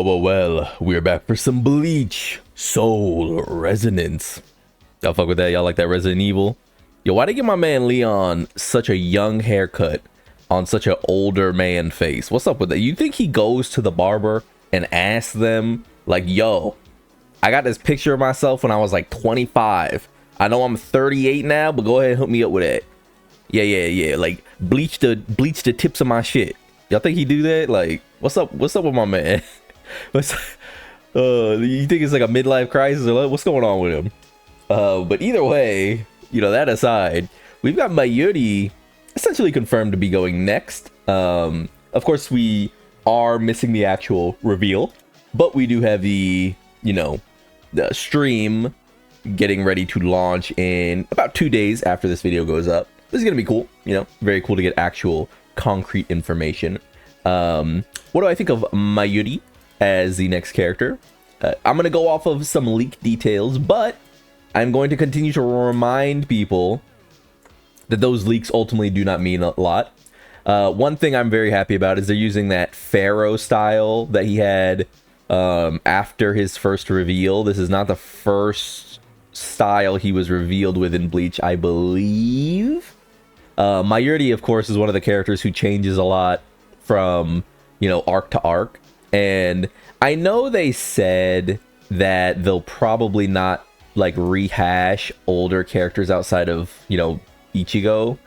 Well, we're back for some Bleach Soul Resonance. Y'all fuck with that? Y'all like that Resident Evil? Yo, why they give my man Leon such a young haircut on such an older man face? What's up with that? You think he goes to the barber and asks them, like, yo, I got this picture of myself when I was like 25. I know I'm 38 now, but go ahead and hook me up with that. Yeah. Like, bleach the tips of my shit. Y'all think he do that? Like, what's up with my man? You think it's like a midlife crisis or what's going on with him? But either way, you know, that aside, we've got Mayuri essentially confirmed to be going next. Of course, we are missing the actual reveal, but we do have the stream getting ready to launch in about 2 days after this video goes up. This is gonna be cool, very cool to get actual concrete information. What do I think of Mayuri as the next character? I'm gonna go off of some leaked details, but I'm going to continue to remind people that those leaks ultimately do not mean a lot. One thing I'm very happy about is they're using that Pharaoh style that he had after his first reveal. This is not the first style he was revealed with in Bleach, I believe. Mayuri, of course, is one of the characters who changes a lot from, arc to arc. And I know they said that they'll probably not, like, rehash older characters outside of, Ichigo.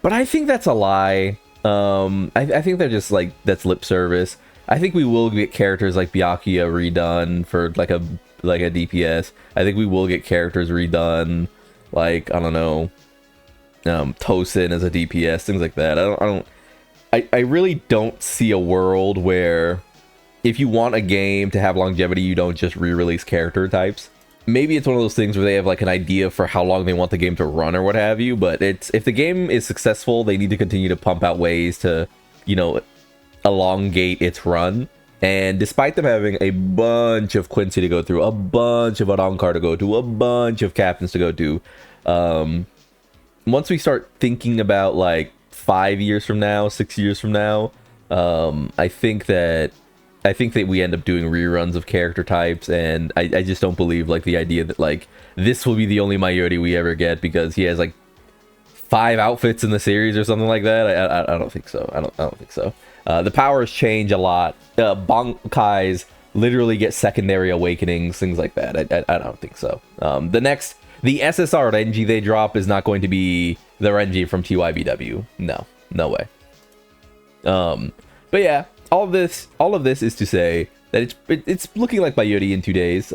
But I think that's a lie. I think they're just, like, that's lip service. I think we will get characters like Byakuya redone for, like a DPS. I think we will get characters redone, like, I don't know, Tosin as a DPS, things like that. I really don't see a world where if you want a game to have longevity, you don't just re-release character types. Maybe it's one of those things where they have like an idea for how long they want the game to run or what have you, but if the game is successful, they need to continue to pump out ways to, elongate its run. And despite them having a bunch of Quincy to go through, a bunch of Arrancar to go to, a bunch of captains to go to, once we start thinking about like 5 years from now, 6 years from now, I think that we end up doing reruns of character types, and I just don't believe like the idea that like this will be the only Mayuri we ever get because he has like 5 outfits in the series or something like that. I don't think so. I don't think so. The powers change a lot. Bankais literally get secondary awakenings, things like that. I don't think so. The SSR Renji they drop is not going to be the Renji from TYBW. No way. But yeah, all of this is to say that it's looking like Mayuri in 2 days.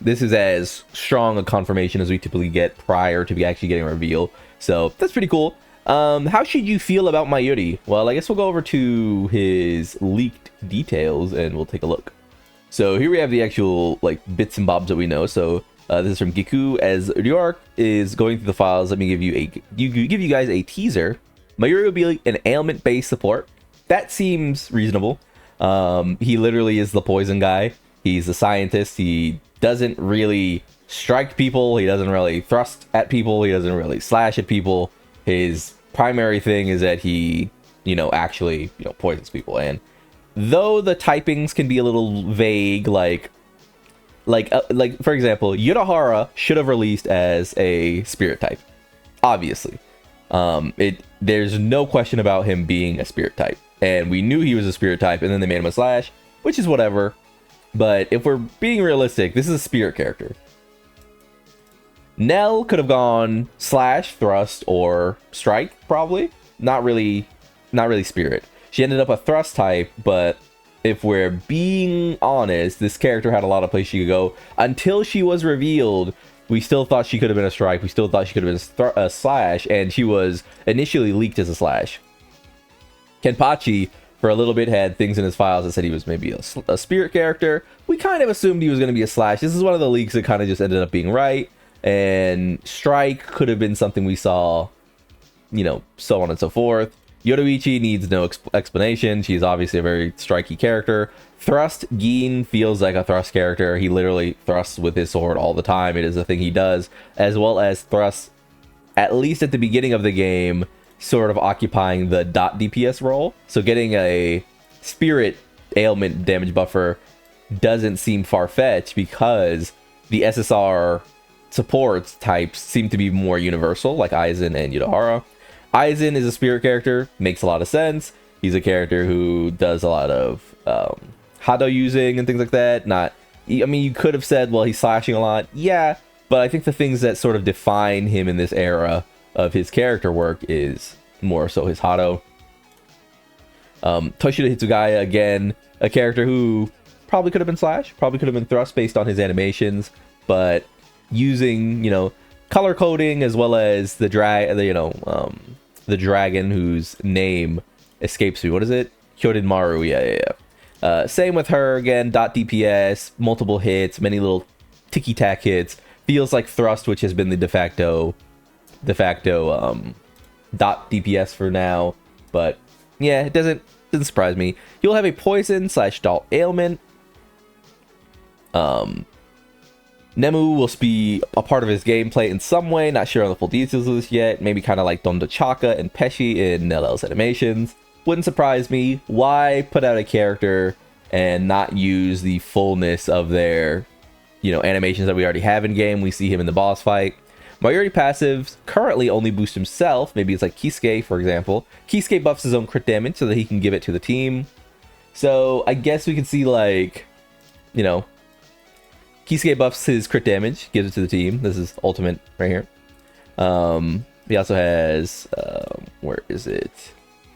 This is as strong a confirmation as we typically get prior to actually getting a reveal. So that's pretty cool. How should you feel about Mayuri? Well, I guess we'll go over to his leaked details and we'll take a look. So here we have the actual like bits and bobs that we know. So this is from Giku. As Ryark is going through the files, let me give you guys a teaser. Mayuri will be an ailment-based support. That seems reasonable. He literally is the poison guy. He's a scientist. He doesn't really strike people. He doesn't really thrust at people. He doesn't really slash at people. His primary thing is that he, actually, poisons people. And though the typings can be a little vague, like for example, Yudahara should have released as a spirit type. Obviously. There's no question about him being a spirit type. And we knew he was a spirit type, and then they made him a slash, which is whatever. But if we're being realistic, this is a spirit character. Nell could have gone slash, thrust, or strike, probably. Not really spirit. She ended up a thrust type, but if we're being honest, this character had a lot of places she could go. Until she was revealed, we still thought she could have been a strike. We still thought she could have been a slash, and she was initially leaked as a slash. Kenpachi, for a little bit, had things in his files that said he was maybe a spirit character. We kind of assumed he was going to be a slash. This is one of the leaks that kind of just ended up being right. And strike could have been something we saw, so on and so forth. Yoruichi needs no explanation. She's obviously a very striky character. Thrust, Gin feels like a thrust character. He literally thrusts with his sword all the time. It is a thing he does, as well as thrust, at least at the beginning of the game, sort of occupying the dot DPS role. So getting a spirit ailment damage buffer doesn't seem far-fetched because the SSR supports types seem to be more universal, like Aizen and Yudahara. Aizen is a spirit character, makes a lot of sense. He's a character who does a lot of Hado using and things like that. I mean, you could have said, well, he's slashing a lot. Yeah, but I think the things that sort of define him in this era of his character work is more so his Hado. Toshida Hitsugaya, again, a character who probably could have been slash, probably could have been thrust based on his animations, but using, you know, color coding as well as the dragon whose name escapes me. What is it? Hyorin Maru. Yeah. Same with her again. Dot DPS, multiple hits, many little ticky tack hits. Feels like thrust, which has been the de facto dot DPS for now. But yeah, it doesn't surprise me. He'll have a poison / Dalt ailment. Nemu will be a part of his gameplay in some way. Not sure on the full details of this yet. Maybe kind of like Donda Chaka and Pesci in Nellel's animations. Wouldn't surprise me. Why put out a character and not use the fullness of their, you know, animations that we already have in game? We see him in the boss fight. Mayuri passives currently only boost himself. Maybe it's like Kisuke, for example. Kisuke buffs his own crit damage so that he can give it to the team. So I guess we can see, like, you know, Kisuke buffs his crit damage, gives it to the team. This is ultimate right here. He also has, where is it?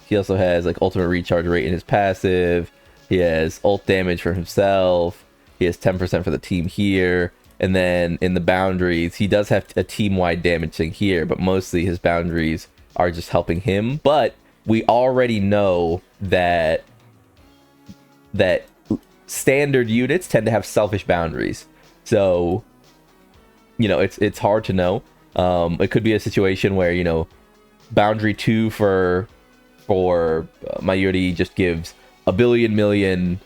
He also has like ultimate recharge rate in his passive. He has ult damage for himself. He has 10% for the team here. And then in the boundaries, he does have a team-wide damage thing here, but mostly his boundaries are just helping him. But we already know that standard units tend to have selfish boundaries. So, you know, it's hard to know. It could be a situation where, you know, boundary 2 for Mayuri just gives a million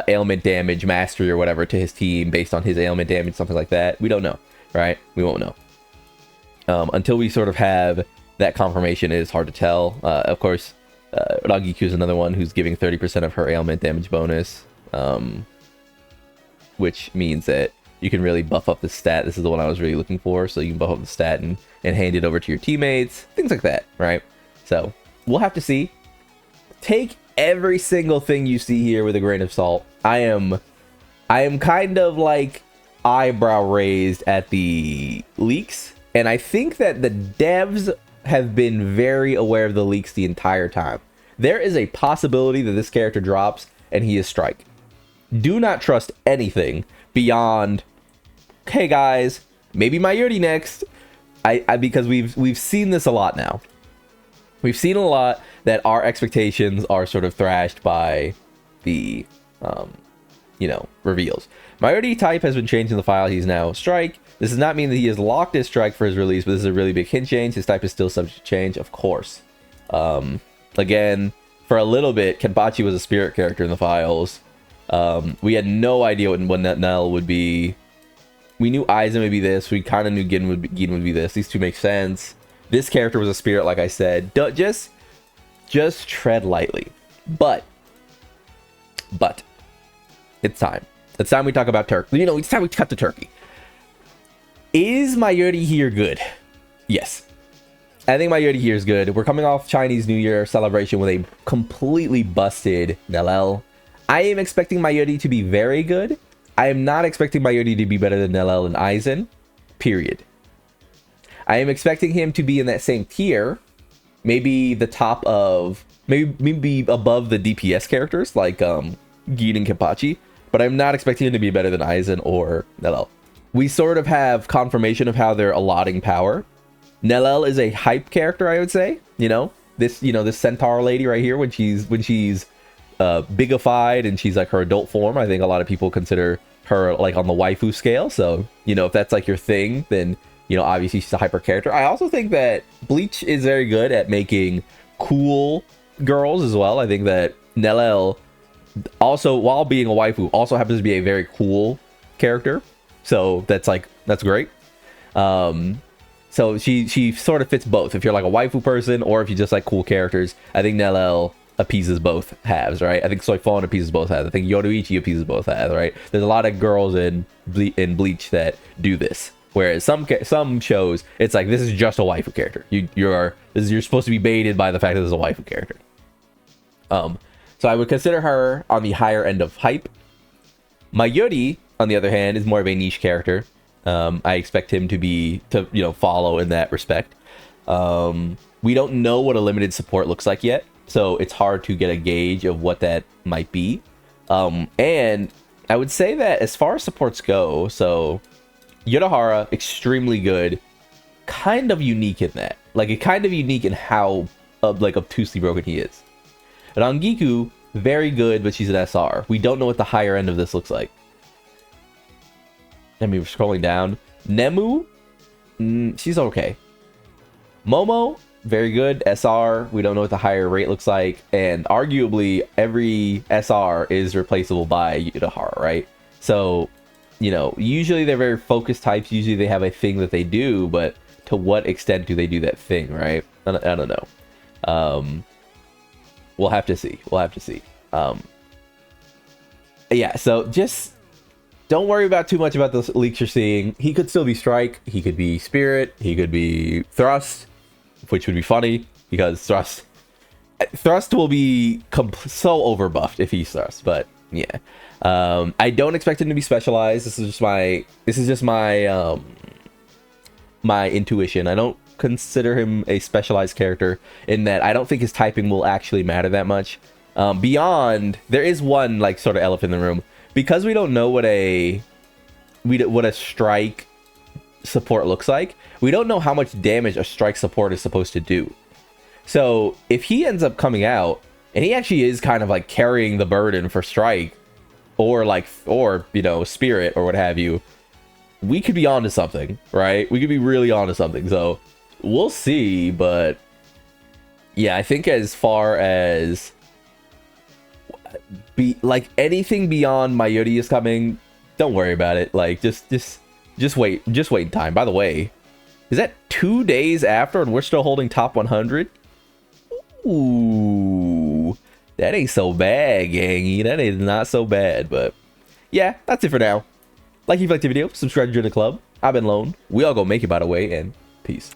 ailment damage, mastery or whatever to his team based on his ailment damage, something like that. We don't know, right? We won't know. Until we sort of have that confirmation, it is hard to tell. Of course, Ragiku is another one who's giving 30% of her ailment damage bonus, which means that you can really buff up the stat. This is the one I was really looking for. So you can buff up the stat and hand it over to your teammates, things like that, right? So we'll have to see. Take every single thing you see here with a grain of salt. I am kind of like eyebrow raised at the leaks, and I think that the devs have been very aware of the leaks the entire time. There is a possibility that this character drops and he is strike. Do not trust anything beyond, hey guys, maybe Mayuri next. Because we've seen this a lot now. We've seen a lot that our expectations are sort of thrashed by the, you know, reveals. Mayuri type has been changed in the file. He's now strike. This does not mean that he is locked as strike for his release, but this is a really big hint change. His type is still subject to change, of course. Again, for a little bit, Kenpachi was a spirit character in the files. We had no idea when that Nell would be. We knew Aizen would be this. We kind of knew Gin would be this. These two make sense. This character was a spirit, like I said. Just tread lightly. But it's time. It's time we talk about turkey. You know, it's time we cut the turkey. Is Mayuri here good? Yes. I think Mayuri here is good. We're coming off Chinese New Year celebration with a completely busted Nellel. I am expecting Mayuri to be very good. I am not expecting Mayuri to be better than Nellel and Aizen. Period. I am expecting him to be in that same tier. Maybe the top of... Maybe above the DPS characters like Gin and Kenpachi. But I'm not expecting him to be better than Aizen or Nellel. We sort of have confirmation of how they're allotting power. Nellel is a hype character, I would say. This centaur lady right here, when she's bigified and she's like her adult form, I think a lot of people consider her like on the waifu scale. So, if that's like your thing, then, obviously she's a hyper character. I also think that Bleach is very good at making cool girls as well. I think that Nellel also, while being a waifu, also happens to be a very cool character. So that's great. So she sort of fits both. If you're like a waifu person or if you just like cool characters, I think Nellel appeases both halves, right? I think Soifon appeases both halves. I think Yoruichi appeases both halves, right? There's a lot of girls in Bleach that do this, whereas some shows it's like this is just a waifu character. You're supposed to be baited by the fact that there's a waifu character. So I would consider her on the higher end of hype. Mayuri, on the other hand, is more of a niche character. I expect him to follow in that respect. We don't know what a limited support looks like yet, so it's hard to get a gauge of what that might be. And I would say that as far as supports go, so Yurahara, extremely good, kind of unique in that. Like, kind of unique in how obtusely broken he is. Rangiku, very good, but she's an SR. We don't know what the higher end of this looks like. I mean, we're scrolling down. Nemu, she's okay. Momo, very good. SR, we don't know what the higher rate looks like. And arguably, every SR is replaceable by Yurahara, right? So, usually they're very focused types. Usually they have a thing that they do, but to what extent do they do that thing, right? I don't know. We'll have to see. Yeah, so just don't worry about too much about those leaks you're seeing. He could still be Strike. He could be Spirit. He could be Thrust, which would be funny because Thrust will be so overbuffed if he's Thrust. But yeah, I don't expect him to be specialized. This is just my my intuition. I don't consider him a specialized character in that I don't think his typing will actually matter that much. Beyond, there is one sort of elephant in the room, because we don't know what a strike support looks like. We don't know how much damage a strike support is supposed to do. So if he ends up coming out and he actually is kind of carrying the burden for strike or spirit or what have you, we could be onto something, right? We could be really onto something. So we'll see, but yeah, I think as far as anything beyond Mayuri is coming, don't worry about it. Just wait in time. By the way, is that 2 days after and we're still holding top 100? Ooh, that ain't so bad, gangy. That is not so bad. But yeah, that's it for now. Like if you liked the video, subscribe to join the club. I've been Lone. We all go make it, by the way, and peace.